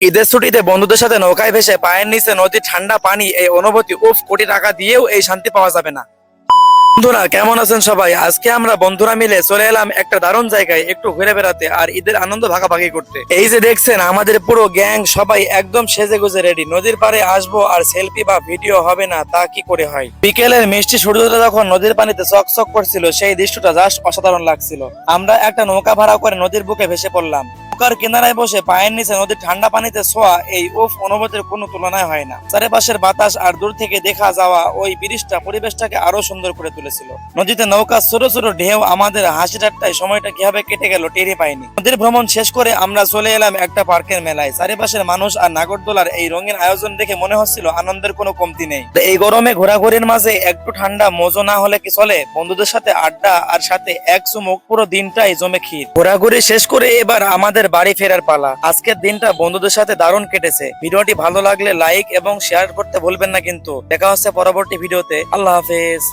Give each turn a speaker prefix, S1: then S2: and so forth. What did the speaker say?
S1: ঈদের ছুটিতে বন্ধুদের সাথে নৌকায় ভেসে পায়ের নিচে নদীর ঠান্ডা পানি, এই অনুভূতি উফ, কোটি টাকা দিয়েও এই শান্তি পাওয়া যাবে না। বন্ধুরা কেমন আছেন সবাই? আজকে আমরা বন্ধুরা মিলে চলে এলাম একটা দারুণ জায়গায় একটু ঘুরে বেড়াতে আর ঈদের আনন্দ ভাগাভাগি করতে। এই যে দেখছেন আমাদের পুরো গ্যাং সবাই একদম সেজে গুজে রেডি। নদীর পাড়ে আসবো আর সেলফি বা ভিডিও হবে না তা কি করে হয়? বিকেলের মিষ্টি সূর্যটা যখন নদীর পানিতে চকচক করছিল সেই দৃশ্যটা জাস্ট অসাধারণ লাগছিল। আমরা একটা নৌকা ভাড়া করে নদীর বুকে ভেসে পড়লাম। নৌকার কিনারায় বসে পায়ের নিচে নদীর ঠান্ডা পানিতে ছোঁয়া এই উফ অনুভূতির কোনো তুলনায় হয় না। চারিপাশের বাতাস আর দূর থেকে দেখা যাওয়া ওই ব্রিজটা পরিবেশটাকে আরো সুন্দর করে তুলেছিল। নদীতে নৌকা ছোট ছোট ঢেউ, আমাদের হাসি ঠাট্টায় সময়টা কিভাবে কেটে গেল টেরই পাইনি। নদীর ভ্রমণ শেষ করে আমরা চলে এলাম একটা পার্কের মেলায়। চারিপাশের মানুষ আর নাগরদোলার এই রঙিন আয়োজন দেখে মনে হচ্ছিল আনন্দের কোনো কমতি নেই। এই গরমে ঘোরাঘুরির মাঝে একটু ঠান্ডা মজা না হলে কি চলে? বন্ধুদের সাথে আড্ডা আর সাথে এক চুমুক, পুরো দিনটাই জমে ক্ষীর। ঘোরাঘুরি শেষ করে এবার আমাদের বাড়ি ফেরার পালা। আজকের দিনটা বন্ধুদের সাথে দারুণ কেটেছে। ভিডিওটি ভালো লাগলে লাইক এবং শেয়ার করতে ভুলবেন না কিন্তু। দেখা হচ্ছে পরবর্তী ভিডিওতে। আল্লাহ হাফেজ।